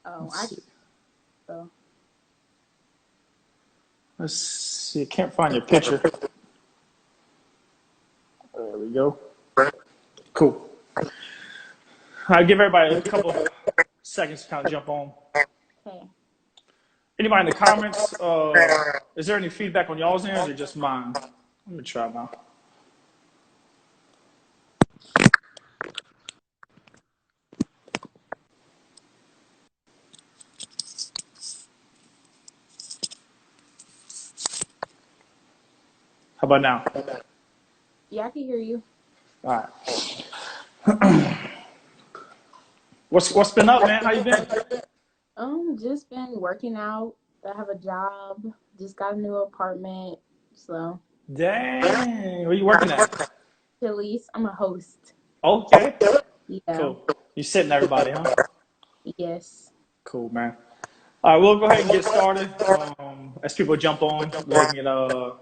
Oh, Let's see. so Let's see. I can't find your picture. There we go. Cool. I'll give everybody a couple seconds to kind of jump on. okay. Anybody in the comments? Is there any feedback on y'all's ends or just mine? Let me try now. How about now? Yeah, I can hear you. All right. What's been up, man? How you been? Just been working out. I have a job. Just got a new apartment. So, Dang, where you working at? Chili's. I'm a host. Okay, Yeah. cool. You sitting everybody, huh? Yes. Cool, man. All right, we'll go ahead and get started. As people jump on, they can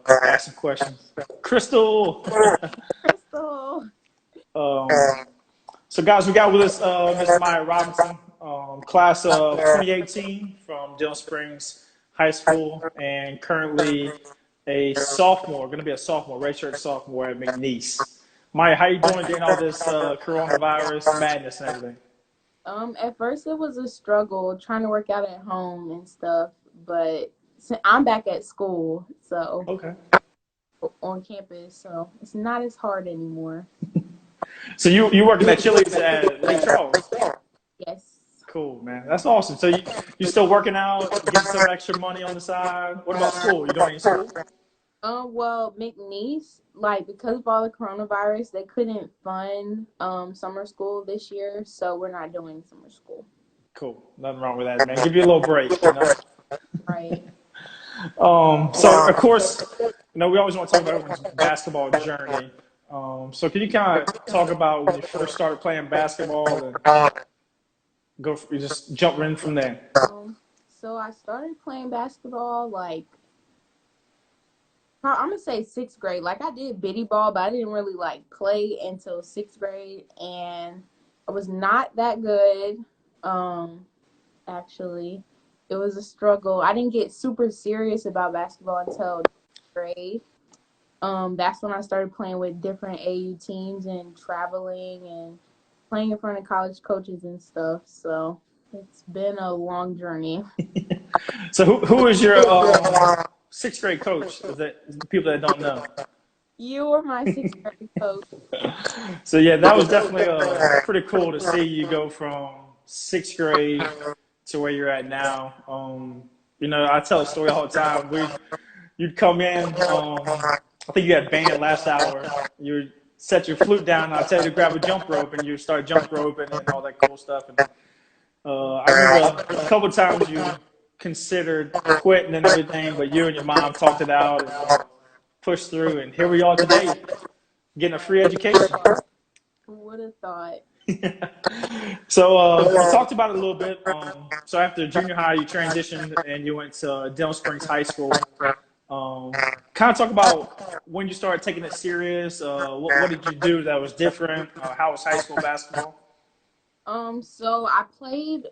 ask some questions. Crystal. Crystal. um, so, guys, we got with us Miss Maia Robinson, class of 2018 from Dillon Springs High School, and currently a sophomore, going to be a sophomore, redshirt sophomore at McNeese. Maya, how you doing during all this coronavirus madness and everything? At first it was a struggle trying to work out at home and stuff, but I'm back at school, so Okay. on campus, so it's not as hard anymore. So you working at Chili's at Lake Charles? Yes. Cool, man. That's awesome. So you still working out, getting some extra money on the side. What about school? You doing any school? Well, McNeese, like because of all the coronavirus, they couldn't fund summer school this year, so we're not doing summer school. Cool. Nothing wrong with that, man. Give you a little break, you know. Right. So of course, we always want to talk about everyone's basketball journey. So can you kind of talk about when you first started playing basketball and you just jump in from there? So I started playing basketball like I'm gonna say sixth grade. Like I did bitty ball, but I didn't really like play until sixth grade, and I was not that good. Um, Actually, it was a struggle. I didn't get super serious about basketball until grade. That's when I started playing with different AU teams and traveling and playing in front of college coaches and stuff. So it's been a long journey. So who is your sixth grade coach? Is that people that don't know? You were my sixth grade coach. So yeah, that was definitely pretty cool to see you go from sixth grade to where you're at now. I tell a story all the time. You'd come in. I think you had band last hour. You set your flute down. And I'd tell you to grab a jump rope, and you start jump roping and all that cool stuff. And I remember a couple of times you considered quitting and everything, but you and your mom talked it out and pushed through. And here we are today, getting a free education. Who would have thought? So we talked about it a little bit. So after junior high, you transitioned and you went to Dillon Springs High School. Kind of talk about when you started taking it serious. What did you do that was different? How was high school basketball? So I played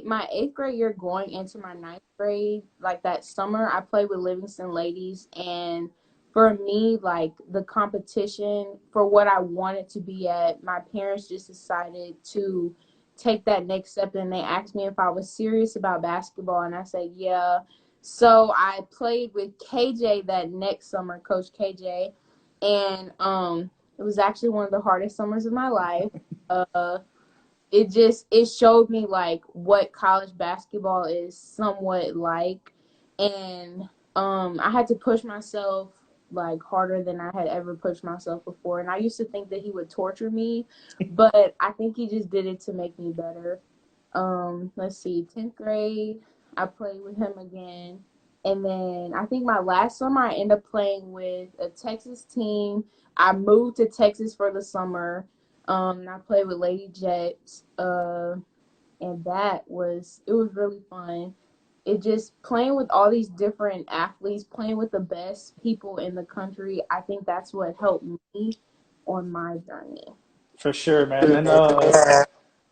my eighth grade year going into my ninth grade, like that summer. I played with Livingston Ladies, and for me, like the competition for what I wanted to be at, my parents just decided to take that next step, and they asked me if I was serious about basketball, and I said yeah. So I played with KJ that next summer, Coach KJ, and it was actually one of the hardest summers of my life. Uh, it showed me like what college basketball is somewhat like, and I had to push myself like harder than I had ever pushed myself before, and I used to think that he would torture me, but I think he just did it to make me better. Let's see, 10th grade I played with him again, and then I think my last summer I ended up playing with a Texas team. I moved to Texas for the summer. I played with Lady Jets, and it was really fun. It just playing with all these different athletes, playing with the best people in the country. I think that's what helped me on my journey. For sure, man. And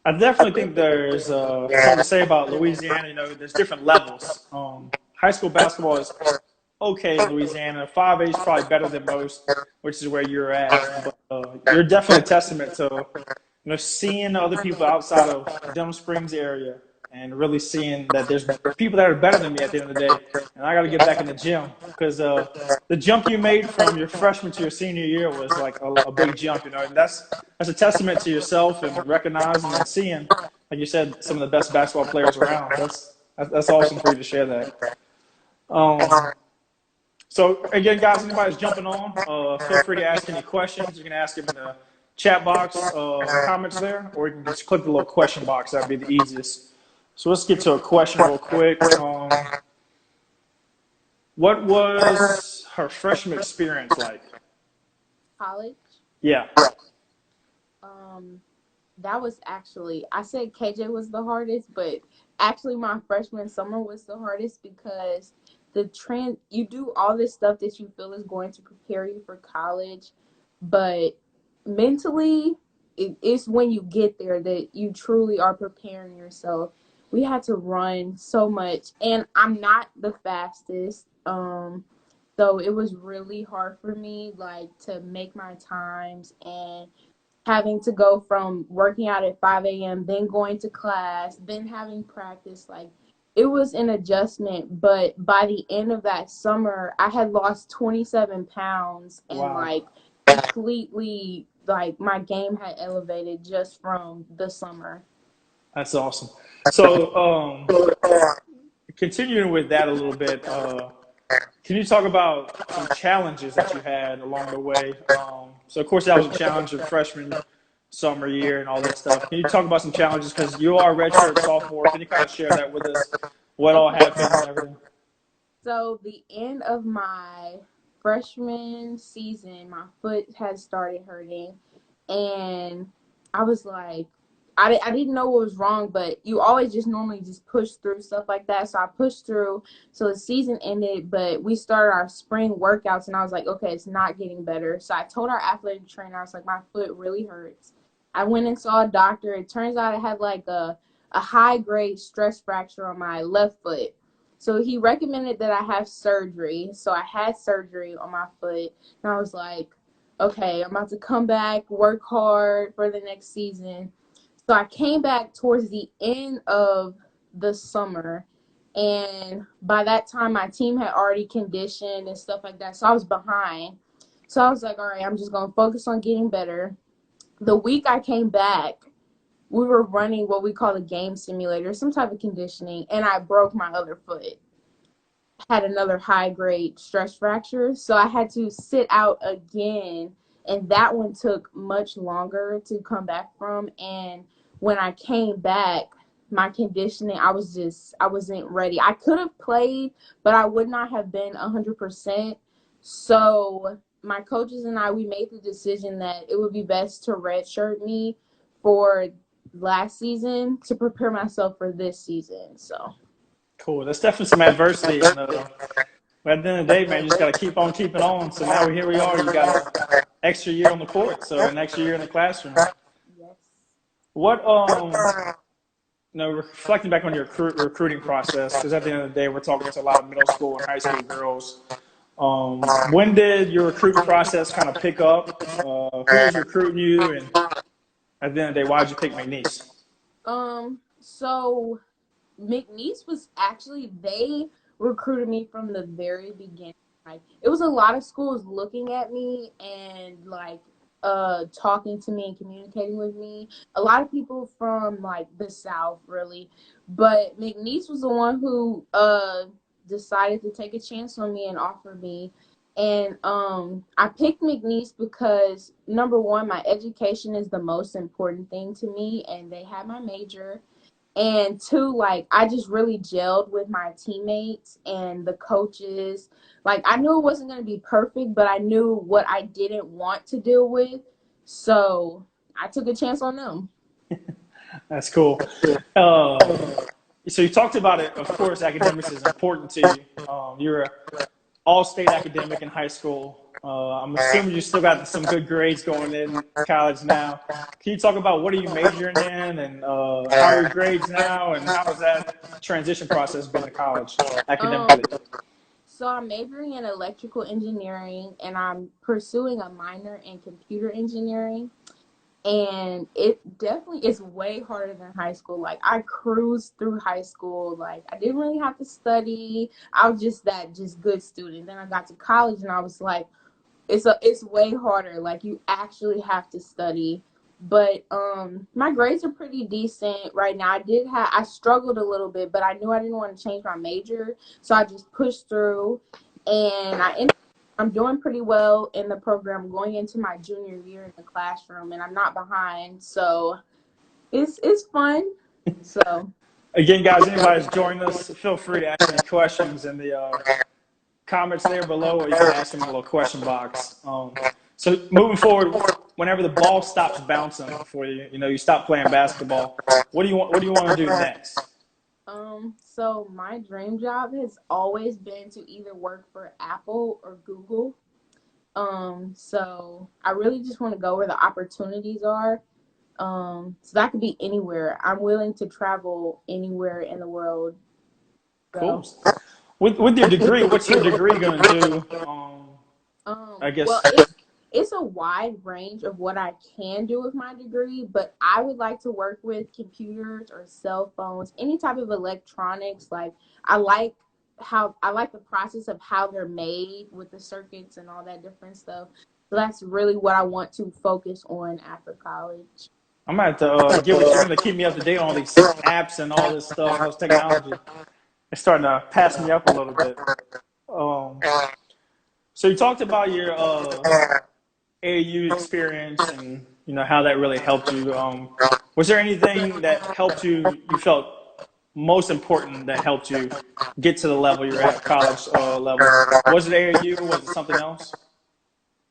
I definitely think there's something to say about Louisiana. You know, there's different levels. High school basketball is okay in Louisiana. 5A is probably better than most, which is where you're at. But you're definitely a testament to seeing other people outside of Denham Springs area and really seeing that there's people that are better than me at the end of the day. And I got to get back in the gym because the jump you made from your freshman to your senior year was like a big jump, and that's a testament to yourself and recognizing and seeing, like you said, some of the best basketball players around. That's awesome for you to share that. Um, so again, guys, anybody's jumping on, feel free to ask any questions. You can ask them in the chat box, comments there, or you can just click the little question box. That'd be the easiest. So let's get to a question real quick. What was her freshman experience like? College. Yeah. Um, that was actually, I said KJ was the hardest, but actually my freshman summer was the hardest because you do all this stuff that you feel is going to prepare you for college, but mentally it's when you get there that you truly are preparing yourself. We had to run so much, and I'm not the fastest. So it was really hard for me, like, to make my times, and having to go from working out at 5 a.m., then going to class, then having practice. Like, it was an adjustment. But by the end of that summer, I had lost 27 pounds and, Wow. like, completely, like, my game had elevated just from the summer. That's awesome. So continuing with that a little bit, can you talk about some challenges that you had along the way? So, of course, that was a challenge of freshman, summer year, and all that stuff. Can you talk about some challenges? Because you are a redshirt sophomore. Can you kind of share that with us? What all Okay. happened and everything? So the end of my freshman season, my foot had started hurting, and I was like, I didn't know what was wrong, but you always just normally just push through stuff like that. So I pushed through. So the season ended, but we started our spring workouts, and I was like, okay, it's not getting better. So I told our athletic trainer, I was like, my foot really hurts. I went and saw a doctor. It turns out I had like a high grade stress fracture on my left foot. So he recommended that I have surgery. So I had surgery on my foot, and I was like, okay, I'm about to come back, work hard for the next season. So I came back towards the end of the summer, and by that time my team had already conditioned and stuff like that. So I was behind. So I was like, all right, I'm just going to focus on getting better. The week I came back, we were running what we call a game simulator, some type of conditioning, and I broke my other foot. Had another high grade stress fracture. So I had to sit out again. And that one took much longer to come back from. And when I came back, my conditioning, I wasn't ready. I could have played, but I would not have been 100%. So my coaches and I, we made the decision that it would be best to redshirt me for last season to prepare myself for this season. So Cool. That's definitely some adversity. And but at the end of the day, man, you just got to keep on keeping on. So now here we are. You got an extra year on the court, so an extra year in the classroom. yes. What reflecting back on your recruiting process, because at the end of the day, we're talking to a lot of middle school and high school girls. When did your recruiting process kind of pick up? Who was recruiting you, and at the end of the day, why did you pick McNeese? So McNeese was actually, they recruited me from the very beginning. Like, it was a lot of schools looking at me and, like, talking to me and communicating with me. A lot of people from, like, the South, really. But McNeese was the one who decided to take a chance on me and offer me. And I picked McNeese because, number one, my education is the most important thing to me, and they had my major. And two, like, I just really gelled with my teammates and the coaches. Like, I knew it wasn't going to be perfect, but I knew what I didn't want to deal with. So I took a chance on them. That's cool. Uh, so you talked about it. Of course, academics is important to you. You're an all-state academic in high school. I'm assuming you still got some good grades going in college now. Can you talk about what are you majoring in, and how are your grades now, and how has that transition process been to college Um, academically? so I'm majoring in electrical engineering and I'm pursuing a minor in computer engineering. And it definitely is way harder than high school. Like I cruised through high school. Like I didn't really have to study. I was just that just good student. Then I got to college and I was like, it's way harder. Like you actually have to study. But my grades are pretty decent right now. I struggled a little bit, but I knew I didn't want to change my major, so I just pushed through and I'm doing pretty well in the program going into my junior year in the classroom and I'm not behind. So it's fun. So Again, guys, anybody that's joining us, feel free to ask any questions in the comments there below, or you can ask them in the little question box. So moving forward, whenever the ball stops bouncing for you, you stop playing basketball. What do you want? What do you want to do next? so my dream job has always been to either work for Apple or Google. So I really just want to go where the opportunities are. So that could be anywhere. I'm willing to travel anywhere in the world. Cool. So, With your degree, what's your degree going to do? I well, guess. it's a wide range of what I can do with my degree, but I would like to work with computers or cell phones, any type of electronics. Like I like I like the process of how they're made with the circuits and all that different stuff. So that's really what I want to focus on after college. I'm gonna have to get with you. You're gonna keep me up to date on all these apps and all this stuff, all this technology. It's starting to pass me up a little bit. Um, so you talked about your AAU experience and how that really helped you. Was there anything that helped you? You felt most important that helped you get to the level you're at, college level? Was it AAU? Was it something else?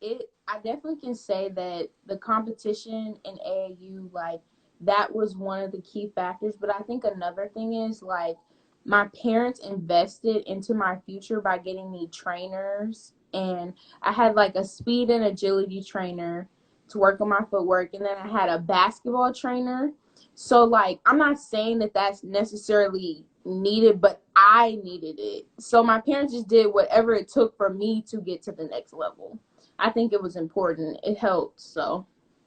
I definitely can say that the competition in AAU, like that was one of the key factors. But I think another thing is like my parents invested into my future by getting me trainers, and I had like a speed and agility trainer to work on my footwork, and then I had a basketball trainer. So like I'm not saying that that's necessarily needed, but I needed it. So my parents just did whatever it took for me to get to the next level. I think it was important. It helped. So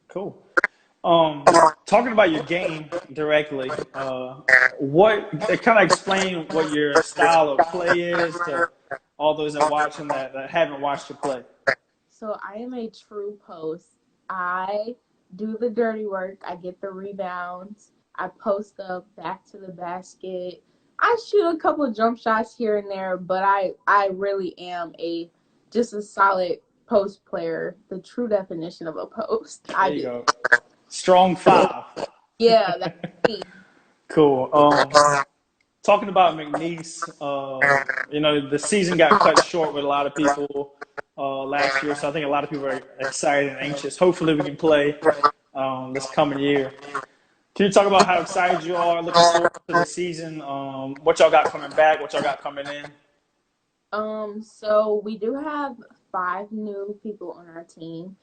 Cool. Talking about your game directly, what kind of explain what your style of play is to all those that watching that haven't watched you play. I am a true post. I do the dirty work. I get the rebounds. I post up back to the basket. I shoot a couple of jump shots here and there, but I really am a just a solid post player. The true definition of a post. I There you do. go. Strong five. Yeah, that's me. Cool. Talking about McNeese, the season got cut short with a lot of people last year, so I think a lot of people are excited and anxious. Hopefully, we can play this coming year. Can you talk about how excited you are, looking forward to the season, what y'all got coming back, what y'all got coming in? So we do have 5 new people on our team.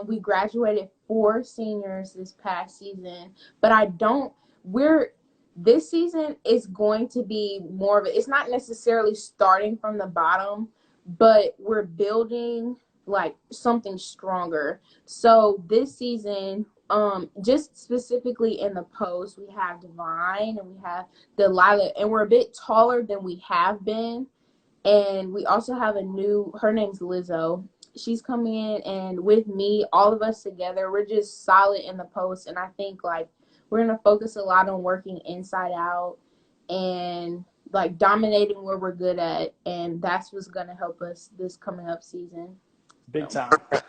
We graduated 4 seniors this past season, but I don't. We're this season is going to be more of it. It's not necessarily starting from the bottom, but we're building like something stronger. So this season, just specifically in the post, we have Divine and we have Delilah, and we're a bit taller than we have been, and we also have her name's Lizzo. She's coming in, and with me, all of us together, we're just solid in the post. And I think like we're going to focus a lot on working inside out and like dominating where we're good at. And that's what's going to help us this coming up season. Big So, time.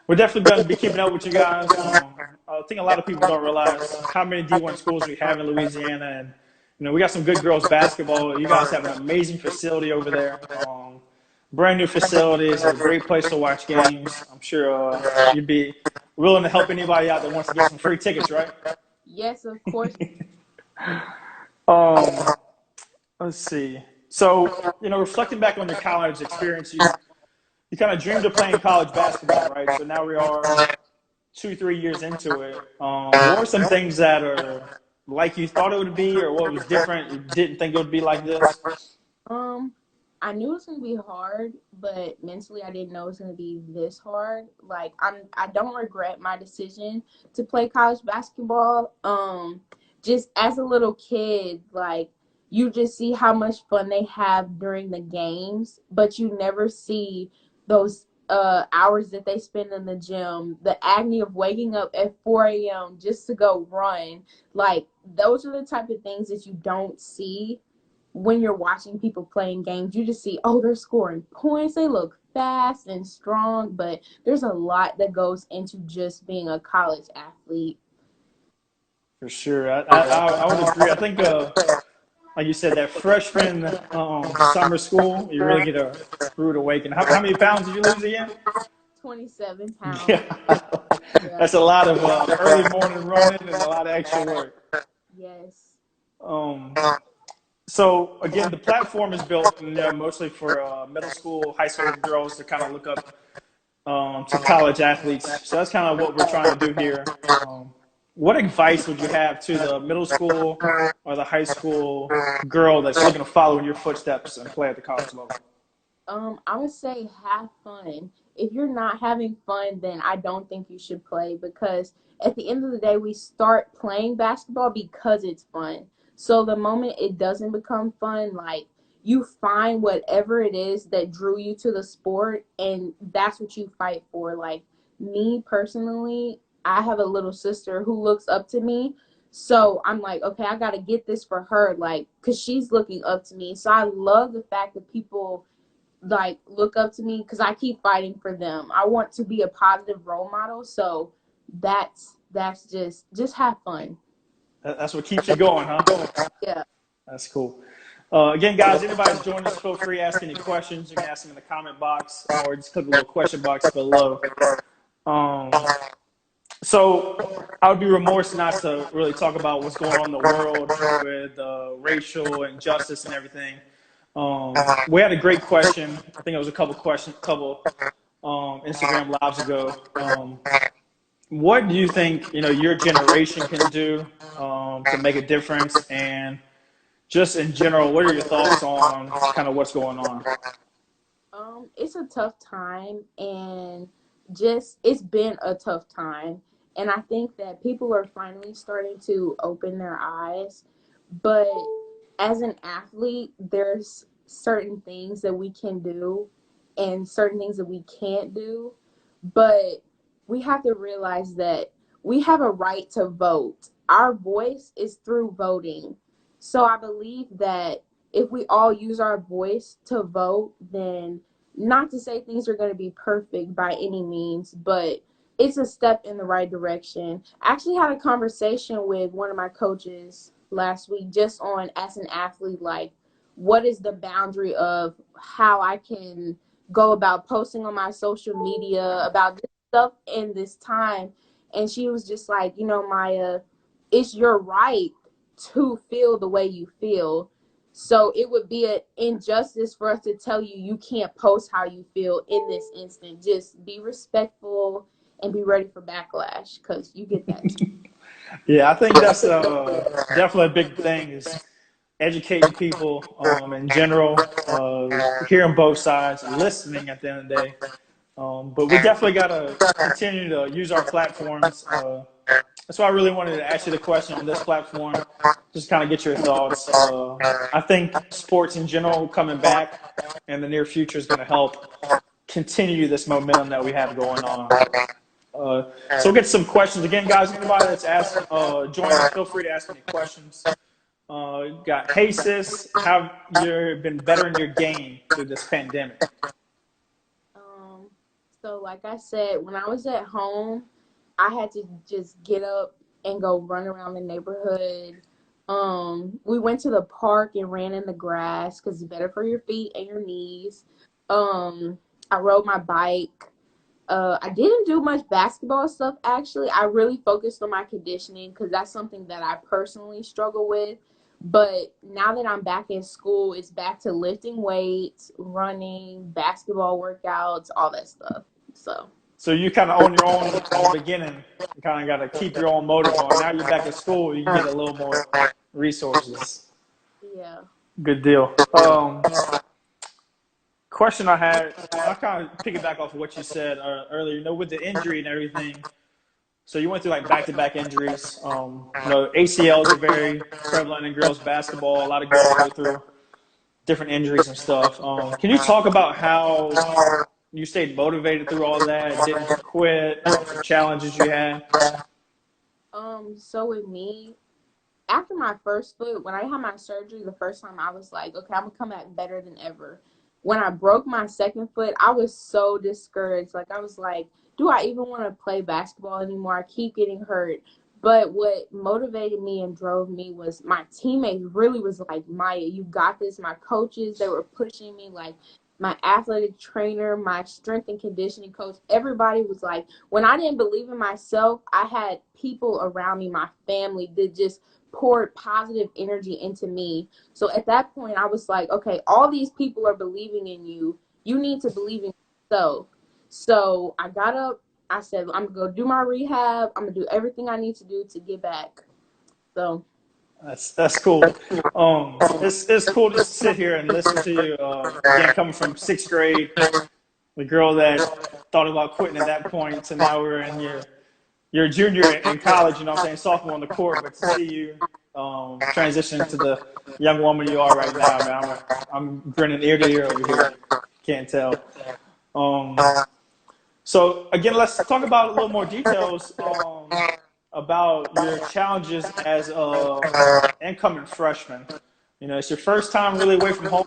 We're definitely going to be keeping up with you guys. I think a lot of people don't realize how many D1 schools we have in Louisiana, and we got some good girls basketball. You guys have an amazing facility over there. Brand new facilities, a great place to watch games. I'm sure you'd be willing to help anybody out that wants to get some free tickets, right? yes, of course. Um, let's see. So, reflecting back on your college experience, you kind of dreamed of playing college basketball, right? So now we are 2, 3 years into it. What were some things that are like you thought it would be, or what was different you didn't think it would be like this? Um, I knew it was gonna be hard, but mentally I didn't know it was gonna be this hard. Like I don't regret my decision to play college basketball. Just as a little kid, like you just see how much fun they have during the games, but you never see those hours that they spend in the gym, the agony of waking up at 4 a.m. just to go run. Like those are the type of things that you don't see when you're watching people playing games. You just see, oh, they're scoring points, they look fast and strong, but there's a lot that goes into just being a college athlete. For sure, I would agree. I think, like you said, that freshman summer school, you really get a rude awakening. How many pounds did you lose again? 27 pounds. Yeah, Yeah. that's a lot of early morning running and a lot of extra work. Yes. Um, so again, the platform is built, mostly for middle school, high school girls to kind of look up to college athletes. So that's kind of what we're trying to do here. What advice would you have to the middle school or the high school girl that's looking to follow in your footsteps and play at the college level? I would say have fun. If you're not having fun, then I don't think you should play, because at the end of the day, we start playing basketball because it's fun. So the moment it doesn't become fun, like you find whatever it is that drew you to the sport, and that's what you fight for. Like me personally, I have a little sister who looks up to me. So I'm like, okay, I got to get this for her, like, because she's looking up to me. So I love the fact that people like look up to me because I keep fighting for them. I want to be a positive role model. So that's just have fun. That's what keeps you going, huh? Yeah. That's cool. Again, guys, anybody's joining us, feel free to ask any questions. You can ask them in the comment box or just click the little question box below. Um, So I would be remorse not to really talk about what's going on in the world with racial injustice and everything. We had a great question. I think it was a couple Instagram lives ago. What do you think your generation can do to make a difference? And just in general, what are your thoughts on kind of what's going on? It's a tough time, and just it's been a tough time, and I think that people are finally starting to open their eyes. But as an athlete, there's certain things that we can do and certain things that we can't do. But we have to realize that we have a right to vote. Our voice is through voting. So I believe that if we all use our voice to vote, then not to say things are going to be perfect by any means, but it's a step in the right direction. I actually had a conversation with one of my coaches last week just on, as an athlete, like what is the boundary of how I can go about posting on my social media about this stuff in this time. And she was just like, Maya, it's your right to feel the way you feel. So it would be an injustice for us to tell you you can't post how you feel in this instant. Just be respectful and be ready for backlash, because you get that too. Yeah, I think that's definitely a big thing is educating people in general, hearing both sides, listening at the end of the day. But we definitely got to continue to use our platforms. That's why I really wanted to ask you the question on this platform, just kind of get your thoughts. I think sports in general coming back in the near future is going to help continue this momentum that we have going on. So we'll get some questions. Again, guys, anybody that's joining us, feel free to ask any questions. Got, hey sis, have you been better in your game through this pandemic? Um, so like I said, when I was at home, I had to just get up and go run around the neighborhood. We went to the park and ran in the grass because it's better for your feet and your knees. Um, I rode my bike. I didn't do much basketball stuff actually. I really focused on my conditioning because that's something that I personally struggle with. But now that I'm back in school, it's back to lifting weights, running, basketball workouts, all that stuff. So, So you kind of own your own in the beginning. You kind of got to keep your own motor going. Now you're back at school, you get a little more resources. yeah. Good deal. Question I had, I kind of piggyback off of what you said earlier. You know, with the injury and everything. So you went through like back-to-back injuries. You know, ACLs are very prevalent in girls basketball. A lot of girls go through different injuries and stuff. Can you talk about how you stayed motivated through all that, didn't quit, some challenges you had? So with me, after my first foot, when I had my surgery the first time, I was like, okay, I'm gonna come back better than ever. When I broke my second foot, I was so discouraged. Like, I was like, do I even want to play basketball anymore? I keep getting hurt. But what motivated me and drove me was my teammates really was like, Maya, you got this. My coaches, they were pushing me, like my athletic trainer, my strength and conditioning coach, everybody was like, when I didn't believe in myself, I had people around me, my family, that just poured positive energy into me. So at that point, I was like, okay, all these people are believing in you. You need to believe in yourself. So I got up. I said, I'm going to go do my rehab. I'm going to do everything I need to do to get back. So, That's cool. It's cool to sit here and listen to you. Again, coming from sixth grade, the girl that thought about quitting at that point, to now we're in your junior in college. You know what I'm saying, sophomore on the court. But to see you transition to the young woman you are right now, man, I'm grinning ear to ear over here. Can't tell. Um, So again, let's talk about a little more details about your challenges as a incoming freshman. You know, it's your first time really away from home.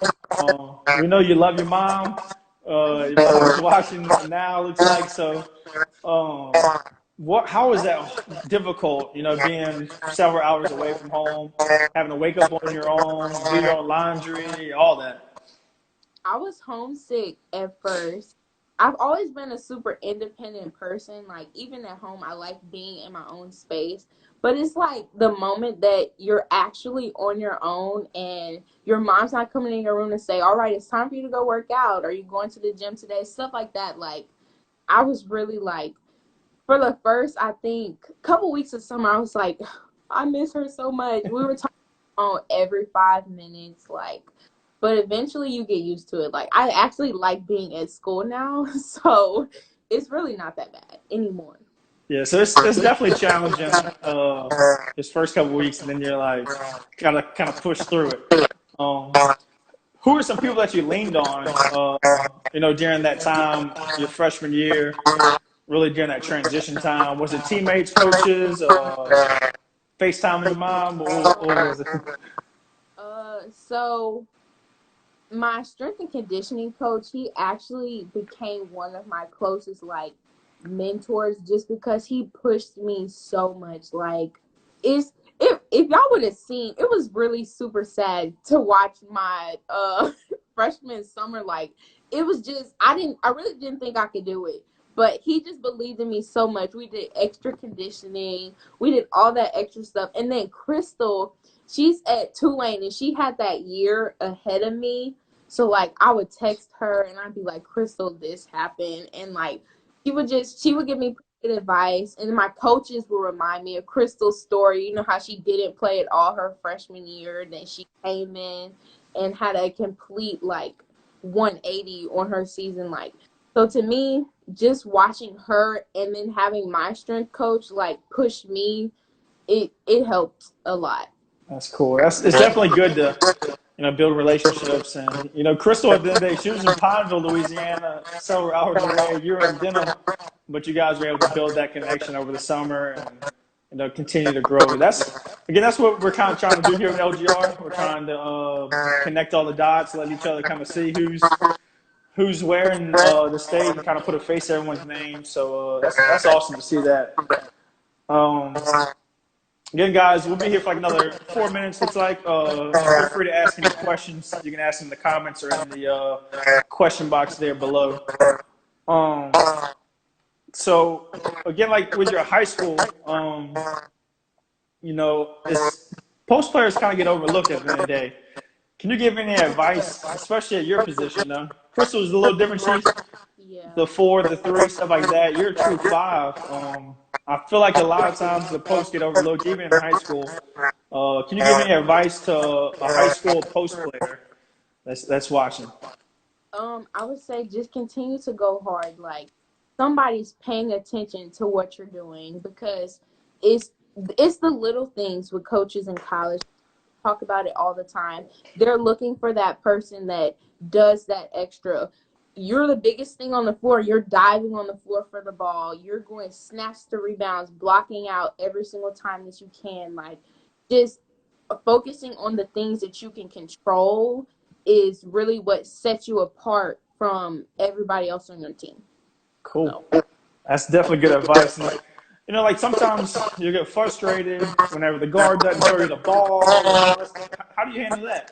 We know you love your mom. Your mom is watching now. Looks like so. Um, How is that difficult? You know, being several hours away from home, having to wake up on your own, do your own laundry, all that. I was homesick at first. I've always been a super independent person. Like, even at home, I like being in my own space. But it's like the moment that you're actually on your own and your mom's not coming in your room to say, all right, it's time for you to go work out. Are you going to the gym today? Stuff like that. Like, I was really like, for the first, I think, couple weeks of summer, I was like, I miss her so much. We were talking on every 5 minutes, like, but eventually you get used to it. Like, I actually like being at school now, so it's really not that bad anymore. Yeah, so it's definitely challenging his first couple weeks, and then you're like gotta kind of push through it. Um, who are some people that you leaned on, you know, during that time, your freshman year, really during that transition time? Was it teammates, coaches, FaceTime your mom? What was it? So my strength and conditioning coach, he actually became one of my closest like mentors just because he pushed me so much. Like, it's if y'all would have seen, it was really super sad to watch my freshman summer. Like, it was just, I really didn't think I could do it. But he just believed in me so much. We did extra conditioning. We did all that extra stuff. And then Crystal, she's at Tulane and she had that year ahead of me. So like I would text her and I'd be like, Crystal, this happened, and like she would give me good advice, and my coaches will remind me of Crystal's story. You know how she didn't play at all her freshman year, then she came in and had a complete like 180 on her season. Like, so to me, just watching her and then having my strength coach like push me, it helped a lot. That's cool. It's definitely good to build relationships. And Crystal at the end of the day, she was in Pineville, Louisiana, several hours away. You were in Denham, but you guys were able to build that connection over the summer and continue to grow. That's what we're kind of trying to do here at LGR. We're trying to connect all the dots, let each other kind of see who's where in the state, and kind of put a face to everyone's name. So that's awesome to see that. Um, Again, guys, we'll be here for like another 4 minutes. Looks like. Feel free to ask any questions. You can ask them in the comments or in the question box there below. Um, so again, like with your high school, it's post players kind of get overlooked at the end of the day. Can you give any advice, especially at your position? Though Crystal's a little different. She's Yeah. the 4, the 3, stuff like that. You're a true 5. I feel like a lot of times the posts get overlooked, even in high school. Can you give any advice to a high school post player that's watching? I would say just continue to go hard. Like somebody's paying attention to what you're doing because it's it's the little things with coaches in college talk about it all the time. They're looking for that person that does that extra. You're the biggest thing on the floor. You're diving on the floor for the ball. You're going to snatch the rebounds, blocking out every single time that you can. Like just focusing on the things that you can control is really what sets you apart from everybody else on your team. Cool. So, That's definitely good advice. And, like sometimes you get frustrated whenever the guard doesn't throw you the ball and all this. How do you handle that?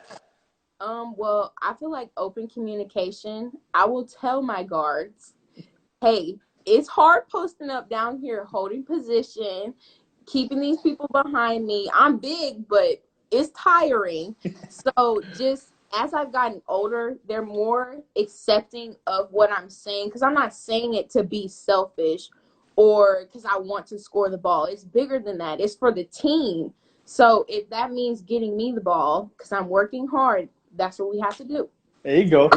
well, I feel like open communication. I will tell my guards, hey, it's hard posting up down here, holding position, keeping these people behind me. I'm big, but it's tiring. So just as I've gotten older, they're more accepting of what I'm saying because I'm not saying it to be selfish or because I want to score the ball. It's bigger than that. It's for the team. So if that means getting me the ball because I'm working hard, that's what we have to do. There you go.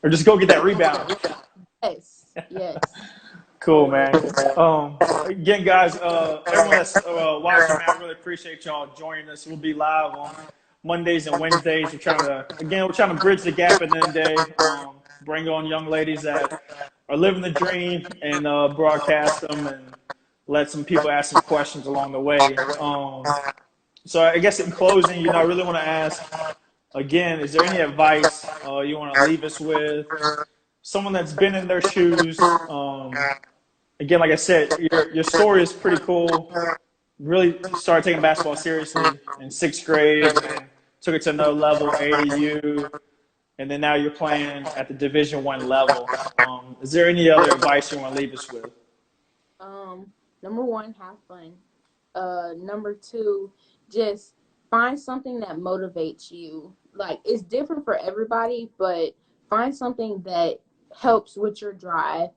Or just go get that rebound. Yes, yes. Cool, man. Again, guys, everyone that's watching, man, I really appreciate y'all joining us. We'll be live on Mondays and Wednesdays. We're trying to bridge the gap at the end of the day, bring on young ladies that are living the dream and broadcast them and let some people ask some questions along the way. So I guess in closing, I really want to ask, again, is there any advice you want to leave us with? Someone that's been in their shoes. Again, like I said, your story is pretty cool. Really started taking basketball seriously in 6th grade and took it to another level, AAU, and then now you're playing at the Division I level. Is there any other advice you want to leave us with? Um, Number one, have fun. Number two, just find something that motivates you. Like it's different for everybody, but find something that helps with your drive.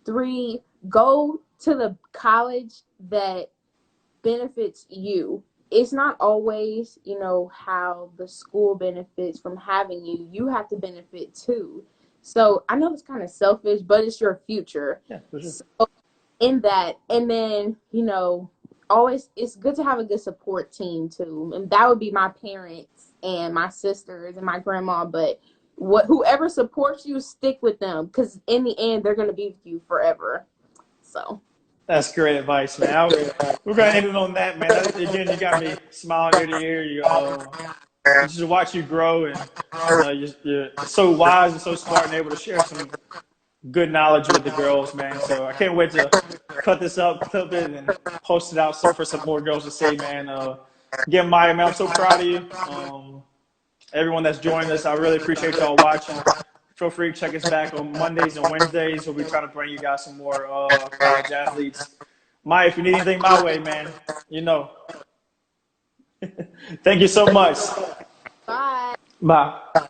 Three, go to the college that benefits you. It's not always, how the school benefits from having you. You have to benefit too. So I know it's kind of selfish, but it's your future. Yeah, for sure. So in that, and then, always it's good to have a good support team too. And that would be my parents and my sisters and my grandma. But whoever supports you, stick with them because in the end, they're going to be with you forever. So. That's great advice, man. We're going to end it on that, man. Again, you got me smiling ear to ear. Just watch you grow, and you're so wise and so smart and able to share some good knowledge with the girls, man. So I can't wait to cut this up, clip it, and post it out for some more girls to see, man. Again, Maya, man, I'm so proud of you. Everyone that's joined us, I really appreciate y'all watching. Feel free to check us back on Mondays and Wednesdays. We'll be trying to bring you guys some more college athletes. Maya, if you need anything my way, man, Thank you so much. Bye. Bye.